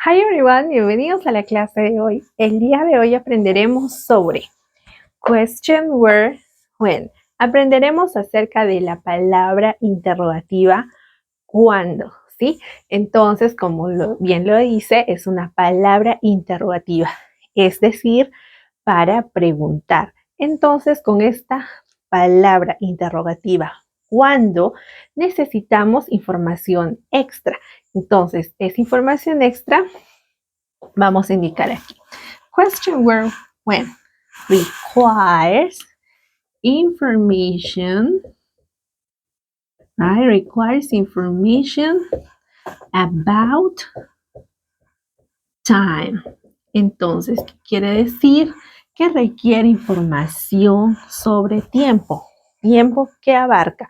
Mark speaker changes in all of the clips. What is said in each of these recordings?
Speaker 1: Hi everyone, bienvenidos a la clase de hoy. El día de hoy aprenderemos sobre question, where, when. Aprenderemos acerca de la palabra interrogativa cuándo, ¿sí? Entonces, como bien lo dice, es una palabra interrogativa, es decir, para preguntar. Entonces, con esta palabra interrogativa, ¿cuándo? Necesitamos información extra. Entonces, esa información extra vamos a indicar aquí. Question where, when requires information, right? Requires information about time. Entonces, ¿qué quiere decir? Que requiere información sobre tiempo. Tiempo que abarca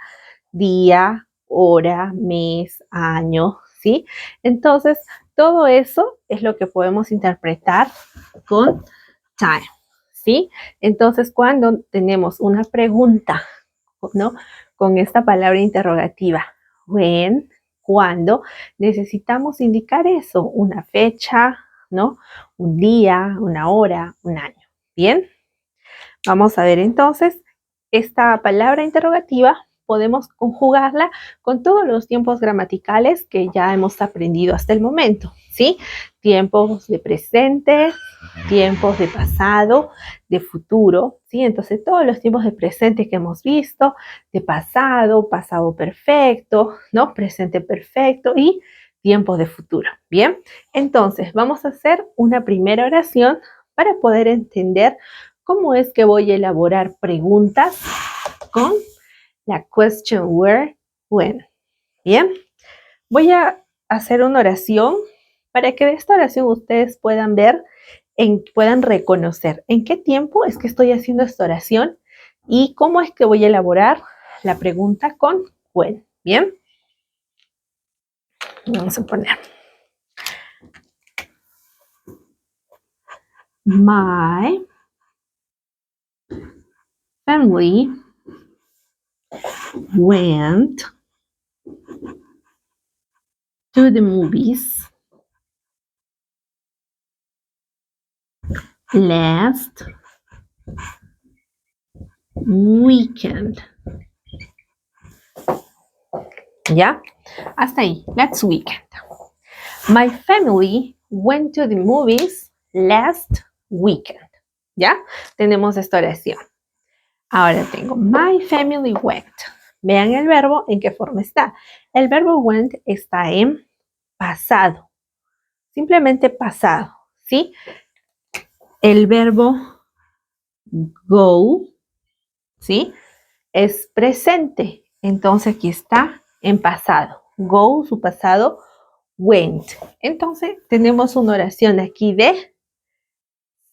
Speaker 1: día, hora, mes, año, ¿sí? Entonces, todo eso es lo que podemos interpretar con time, ¿sí? Entonces, cuando tenemos una pregunta, ¿no? Con esta palabra interrogativa, when, cuando, necesitamos indicar eso, una fecha, ¿no? Un día, una hora, un año. ¿Bien? Vamos a ver entonces, esta palabra interrogativa podemos conjugarla con todos los tiempos gramaticales que ya hemos aprendido hasta el momento, ¿sí? Tiempos de presente, tiempos de pasado, de futuro, ¿sí? Entonces, todos los tiempos de presente que hemos visto, de pasado, pasado perfecto, ¿no? Presente perfecto y tiempos de futuro, ¿bien? Entonces, vamos a hacer una primera oración para poder entender cómo es que voy a elaborar preguntas con la question where, when. Bien, voy a hacer una oración para que de esta oración ustedes puedan ver, puedan reconocer en qué tiempo es que estoy haciendo esta oración y cómo es que voy a elaborar la pregunta con when. Bien, vamos a poner my family went to the movies last weekend. ¿Ya? Hasta ahí. Last weekend. My family went to the movies last weekend. ¿Ya? Tenemos esta oración. Ahora tengo my family went. Vean el verbo en qué forma está. El verbo went está en pasado. Simplemente pasado. ¿Sí? El verbo go, ¿sí? Es presente. Entonces aquí está en pasado. Go, su pasado, went. Entonces tenemos una oración aquí de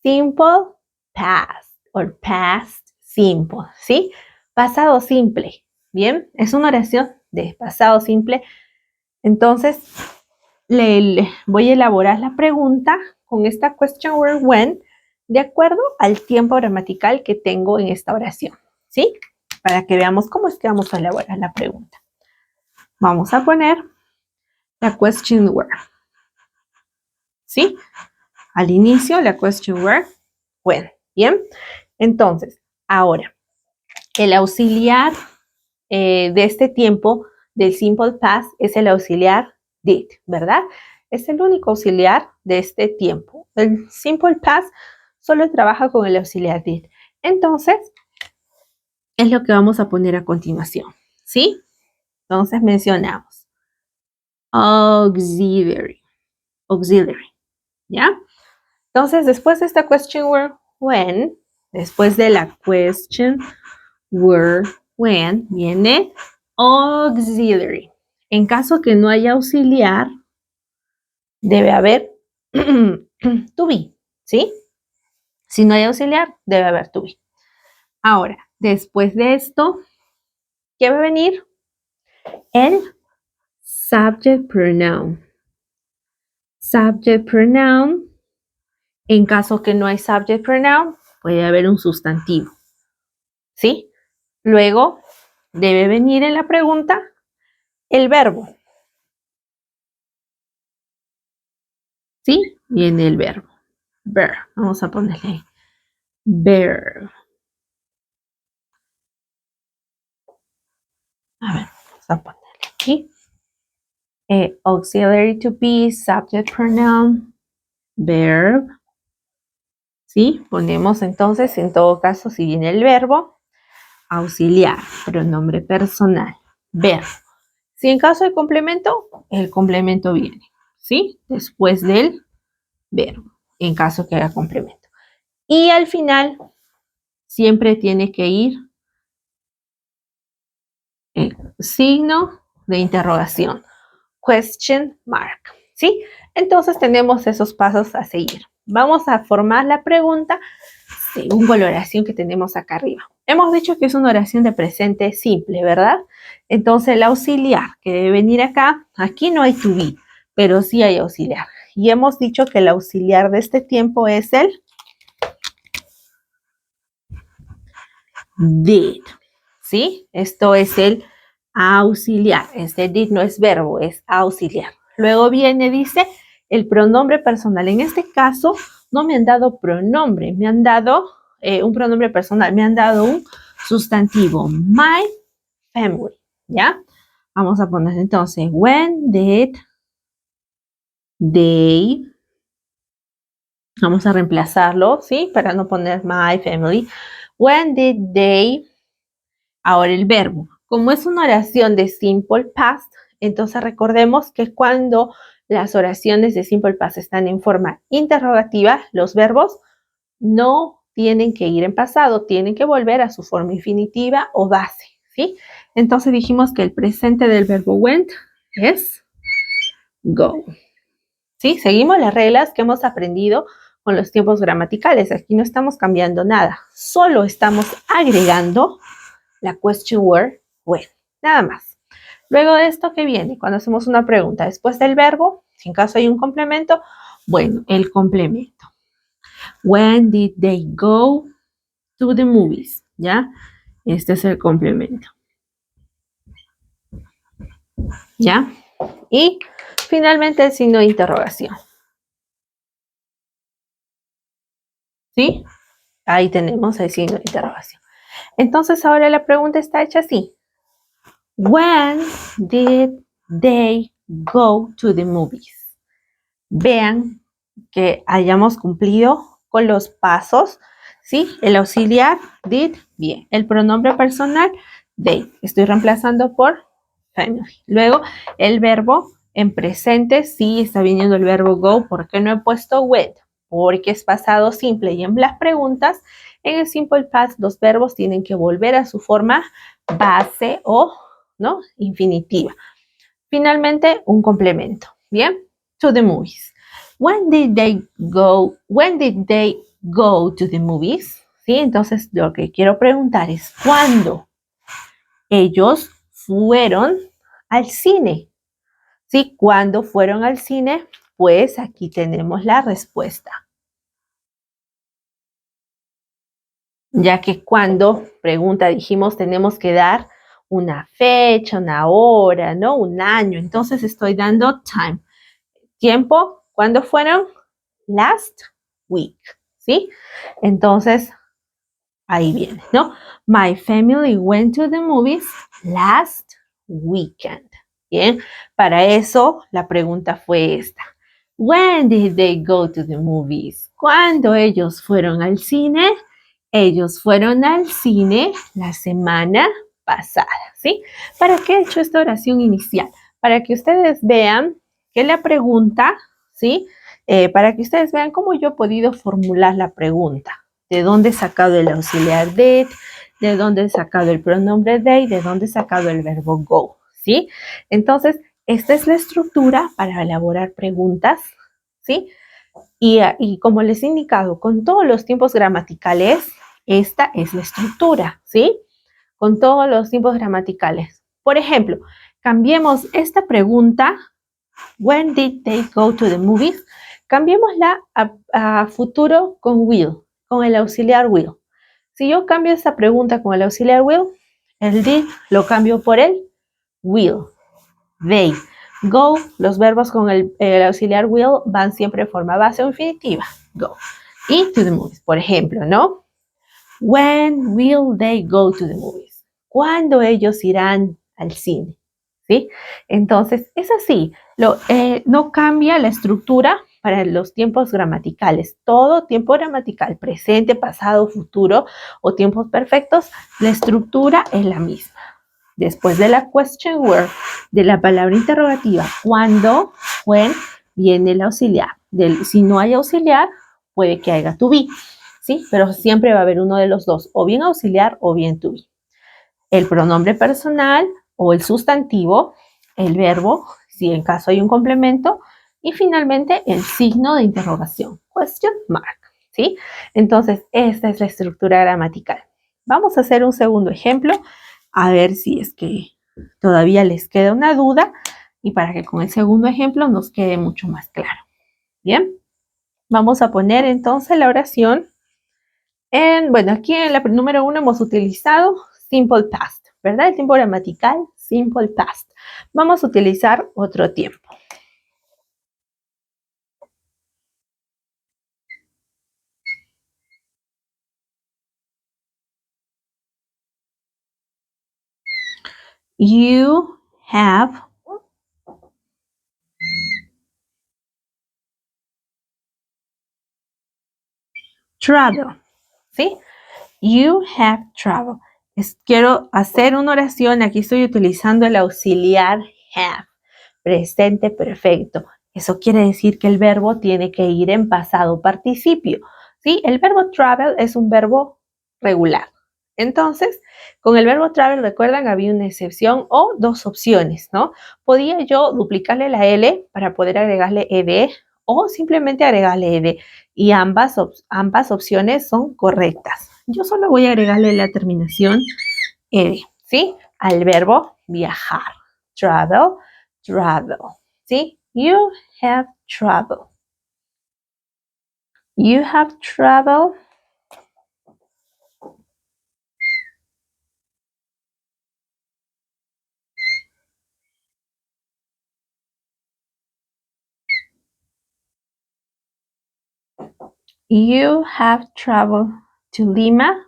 Speaker 1: simple past o past simple, ¿sí? Pasado simple. Bien, es una oración de pasado simple. Entonces voy a elaborar la pregunta con esta question word when de acuerdo al tiempo gramatical que tengo en esta oración, ¿sí? Para que veamos cómo es que vamos a elaborar la pregunta. Vamos a poner la question word, ¿sí? Al inicio, la question word when, ¿bien? Entonces, ahora, el auxiliar de este tiempo del simple past es el auxiliar did, ¿verdad? Es el único auxiliar de este tiempo. El simple past solo trabaja con el auxiliar did. Entonces, es lo que vamos a poner a continuación, ¿sí? Entonces mencionamos auxiliary, ¿ya? Entonces, después de esta question word when, después de la question word when, viene auxiliary. En caso que no haya auxiliar, debe haber to be, ¿sí? Si no hay auxiliar, debe haber to be. Ahora, después de esto, ¿qué va a venir? El subject pronoun. Subject pronoun. En caso que no hay subject pronoun, puede haber un sustantivo, ¿sí? Luego, debe venir en la pregunta el verbo. ¿sí? Viene el verbo. Verb. Vamos a ponerle ahí. Verb. A ver, vamos a ponerle aquí. Auxiliary to be, subject pronoun, verb. ¿Sí? Ponemos entonces, en todo caso, si viene el verbo, auxiliar, pronombre personal, verbo. Si en caso de complemento, el complemento viene, ¿sí? Después del verbo, en caso que haya complemento. Y al final, siempre tiene que ir signo de interrogación, question mark, ¿sí? Entonces tenemos esos pasos a seguir. Vamos a formar la pregunta según con la oración que tenemos acá arriba. Hemos dicho que es una oración de presente simple, ¿verdad? Entonces el auxiliar que debe venir acá, aquí no hay to be, pero sí hay auxiliar. Y hemos dicho que el auxiliar de este tiempo es el did, ¿sí? Esto es el auxiliar. Este did no es verbo, es auxiliar. Luego viene, dice, el pronombre personal. En este caso, no me han dado pronombre, me han dado un pronombre personal, me han dado un sustantivo, my family, ¿ya? Vamos a poner entonces, when did they, vamos a reemplazarlo, ¿sí? Para no poner my family. When did they, ahora el verbo. Como es una oración de simple past, entonces recordemos que cuando las oraciones de simple past están en forma interrogativa, los verbos no tienen que ir en pasado, tienen que volver a su forma infinitiva o base, ¿sí? Entonces dijimos que el presente del verbo went es go, ¿sí? Seguimos las reglas que hemos aprendido con los tiempos gramaticales. Aquí no estamos cambiando nada, solo estamos agregando la question word when, nada más. Luego de esto, ¿qué viene? Cuando hacemos una pregunta, después del verbo, si en caso hay un complemento, bueno, el complemento. When did they go to the movies? ¿Ya? Este es el complemento. ¿Ya? Y finalmente el signo de interrogación. ¿Sí? Ahí tenemos el signo de interrogación. Entonces ahora la pregunta está hecha así. When did they go to the movies? Vean que hayamos cumplido con los pasos, ¿sí? El auxiliar, did, bien. El pronombre personal, they. Estoy reemplazando por family. Luego, el verbo en presente, sí, está viniendo el verbo go. ¿Por qué no he puesto went? Porque es pasado simple. Y en las preguntas, en el simple past, los verbos tienen que volver a su forma base o, ¿no? Infinitiva. Finalmente, un complemento. Bien, to the movies. When did they go to the movies? ¿Sí? Entonces, lo que quiero preguntar es, ¿cuándo ellos fueron al cine? ¿Sí? ¿Cuándo fueron al cine? Pues aquí tenemos la respuesta. Ya que cuando, pregunta, dijimos, tenemos que dar una fecha, una hora, ¿no? Un año. Entonces, estoy dando time. Tiempo, ¿cuándo fueron? Last week, ¿sí? Entonces, ahí viene, ¿no? My family went to the movies last weekend. Bien, para eso la pregunta fue esta. When did they go to the movies? ¿Cuándo ellos fueron al cine? Ellos fueron al cine la semana pasada, ¿sí? ¿Para qué he hecho esta oración inicial? Para que ustedes vean que la pregunta, ¿sí? Para que ustedes vean cómo yo he podido formular la pregunta. ¿De dónde he sacado el auxiliar did? ¿De dónde he sacado el pronombre they? ¿De dónde he sacado el verbo go? ¿Sí? Entonces, esta es la estructura para elaborar preguntas, ¿sí? Y como les he indicado, con todos los tiempos gramaticales, esta es la estructura, ¿sí? Con todos los tiempos gramaticales. Por ejemplo, cambiemos esta pregunta, when did they go to the movies? Cambiémosla a futuro con will, con el auxiliar will. Si yo cambio esta pregunta con el auxiliar will, el did lo cambio por el will, they. Go, los verbos con el auxiliar will van siempre en forma base o infinitiva. Go. Y to the movies, por ejemplo, ¿no? When will they go to the movies? ¿Cuándo ellos irán al cine? ¿Sí? Entonces, es así. No cambia la estructura para los tiempos gramaticales. Todo tiempo gramatical, presente, pasado, futuro o tiempos perfectos, la estructura es la misma. Después de la question word, de la palabra interrogativa, cuando, when, viene el auxiliar. Si no hay auxiliar, puede que haya to be, ¿sí? Pero siempre va a haber uno de los dos, o bien auxiliar o bien to be. El pronombre personal o el sustantivo, el verbo, si en caso hay un complemento, y finalmente el signo de interrogación, question mark, ¿sí? Entonces, esta es la estructura gramatical. Vamos a hacer un segundo ejemplo, a ver si es que todavía les queda una duda y para que con el segundo ejemplo nos quede mucho más claro. Bien, vamos a poner entonces la oración bueno, aquí en la número 1 hemos utilizado simple past, ¿verdad? El tiempo gramatical, simple past. Vamos a utilizar otro tiempo. You have traveled, ¿sí? You have traveled. Quiero hacer una oración, aquí estoy utilizando el auxiliar have, presente perfecto. Eso quiere decir que el verbo tiene que ir en pasado participio, ¿sí? El verbo travel es un verbo regular. Entonces, con el verbo travel, recuerdan, había una excepción o dos opciones, ¿no? Podía yo duplicarle la L para poder agregarle ed o simplemente agregarle ed y ambas opciones son correctas. Yo solo voy a agregarle la terminación ed, ¿sí? Al verbo viajar. Travel, travel, ¿sí? You have traveled. You have traveled. You have traveled to Lima.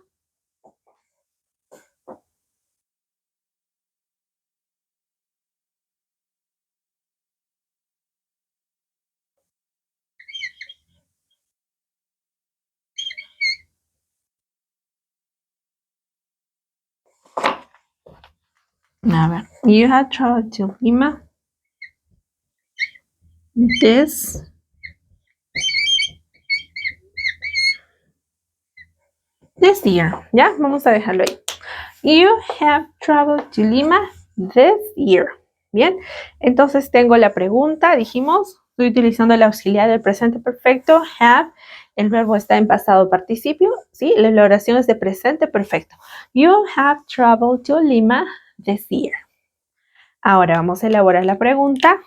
Speaker 1: A ver, you have traveled to Lima this year. Ya, vamos a dejarlo ahí. You have traveled to Lima this year. Bien, entonces tengo la pregunta, dijimos, estoy utilizando el auxiliar del presente perfecto, have, el verbo está en pasado participio, ¿sí? La oración es de presente perfecto. You have traveled to Lima this year. Ahora vamos a elaborar la pregunta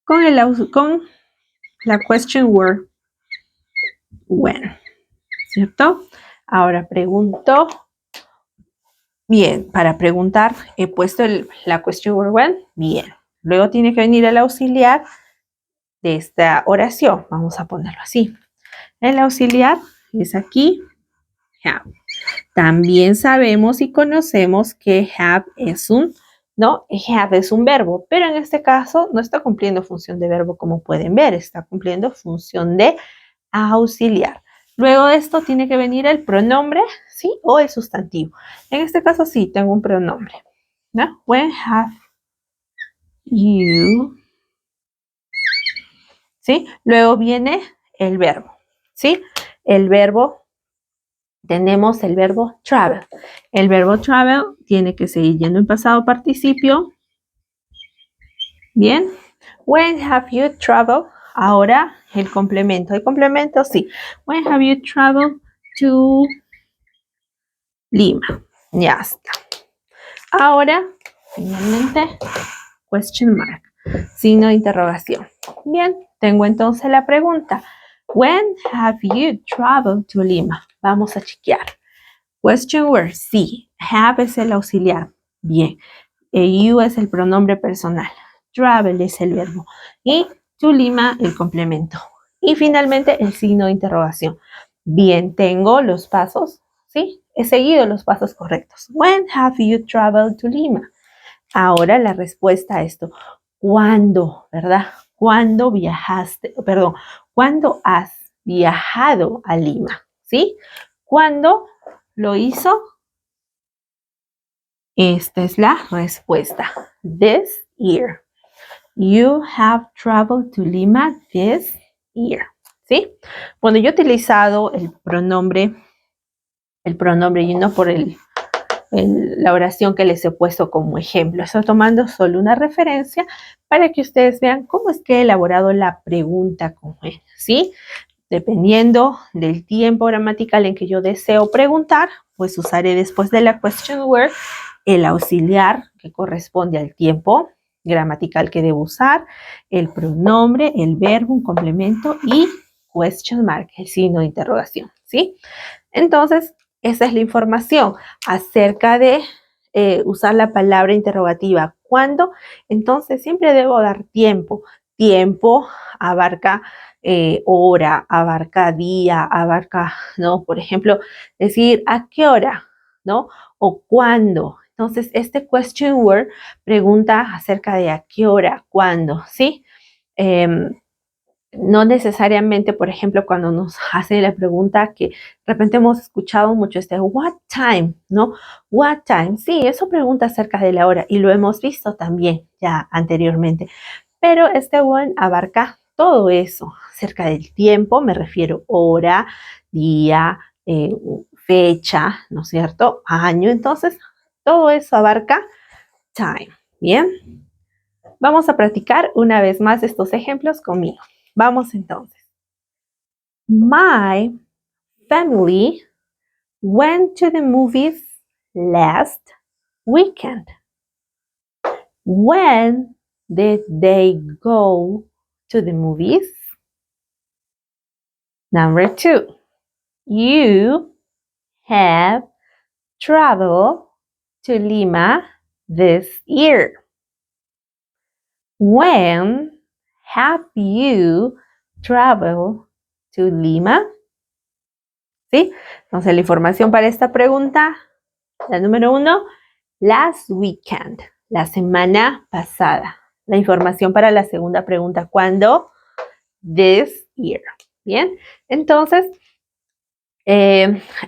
Speaker 1: con la question word when, ¿cierto? Ahora pregunto, bien, para preguntar he puesto la question word when, bien. Luego tiene que venir el auxiliar de esta oración, vamos a ponerlo así. El auxiliar es aquí, have. También sabemos y conocemos que have es have es un verbo, pero en este caso no está cumpliendo función de verbo como pueden ver, está cumpliendo función de auxiliar. Luego de esto tiene que venir el pronombre, ¿sí? O el sustantivo. En este caso sí, tengo un pronombre, ¿no? When have you, ¿sí? Luego viene el verbo, ¿sí? El verbo, tenemos el verbo travel. El verbo travel tiene que seguir yendo en pasado participio. Bien. When have you traveled? Ahora el complemento. ¿El complemento? Sí. When have you traveled to Lima? Ya está. Ahora, finalmente, question mark. Signo de interrogación. Bien, tengo entonces la pregunta. When have you traveled to Lima? Vamos a chequear. Question word, sí. Have es el auxiliar. Bien. You es el pronombre personal. travel es el verbo. Y to Lima, el complemento. Y finalmente, el signo de interrogación. Bien, tengo los pasos, ¿sí? He seguido los pasos correctos. When have you traveled to Lima? Ahora la respuesta a esto. ¿Cuándo, verdad? ¿Cuándo viajaste? Perdón, ¿cuándo has viajado a Lima? ¿Sí? ¿Cuándo lo hizo? Esta es la respuesta. This year. You have traveled to Lima this year. ¿Sí? Bueno, yo he utilizado el pronombre you know, por la oración que les he puesto como ejemplo. Estoy tomando solo una referencia para que ustedes vean cómo es que he elaborado la pregunta con él, ¿sí? Dependiendo del tiempo gramatical en que yo deseo preguntar, pues usaré después de la question word el auxiliar que corresponde al tiempo gramatical que debo usar, el pronombre, el verbo, un complemento y question mark, el signo de interrogación, ¿sí? Entonces, esa es la información acerca de usar la palabra interrogativa. ¿Cuándo? Entonces, siempre debo dar tiempo. Tiempo abarca hora, abarca día, abarca, ¿no? Por ejemplo, decir, ¿a qué hora? ¿No? O ¿cuándo? Entonces, este question word pregunta acerca de a qué hora, cuándo, ¿sí? No necesariamente, por ejemplo, cuando nos hace la pregunta que de repente hemos escuchado mucho what time, ¿no? What time, sí, eso pregunta acerca de la hora y lo hemos visto también ya anteriormente, pero este one abarca todo eso, acerca del tiempo, me refiero hora, día, fecha, ¿no es cierto? Año, entonces todo eso abarca time, ¿bien? Vamos a practicar una vez más estos ejemplos conmigo. Vamos entonces. My family went to the movies last weekend. When did they go to the movies? Number 2. You have traveled to Lima this year. When have you traveled to Lima? ¿Sí? Entonces la información para esta pregunta, la número 1, last weekend, la semana pasada. La información para la segunda pregunta, ¿cuándo? This year. Bien, entonces,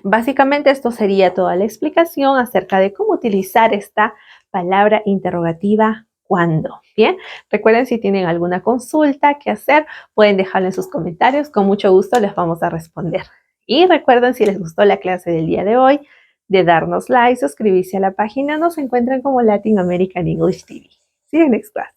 Speaker 1: básicamente esto sería toda la explicación acerca de cómo utilizar esta palabra interrogativa ¿cuándo? Bien, recuerden si tienen alguna consulta que hacer, pueden dejarlo en sus comentarios, con mucho gusto les vamos a responder. Y recuerden si les gustó la clase del día de hoy, de darnos like, suscribirse a la página, nos encuentran como Latin American English TV. See you next class.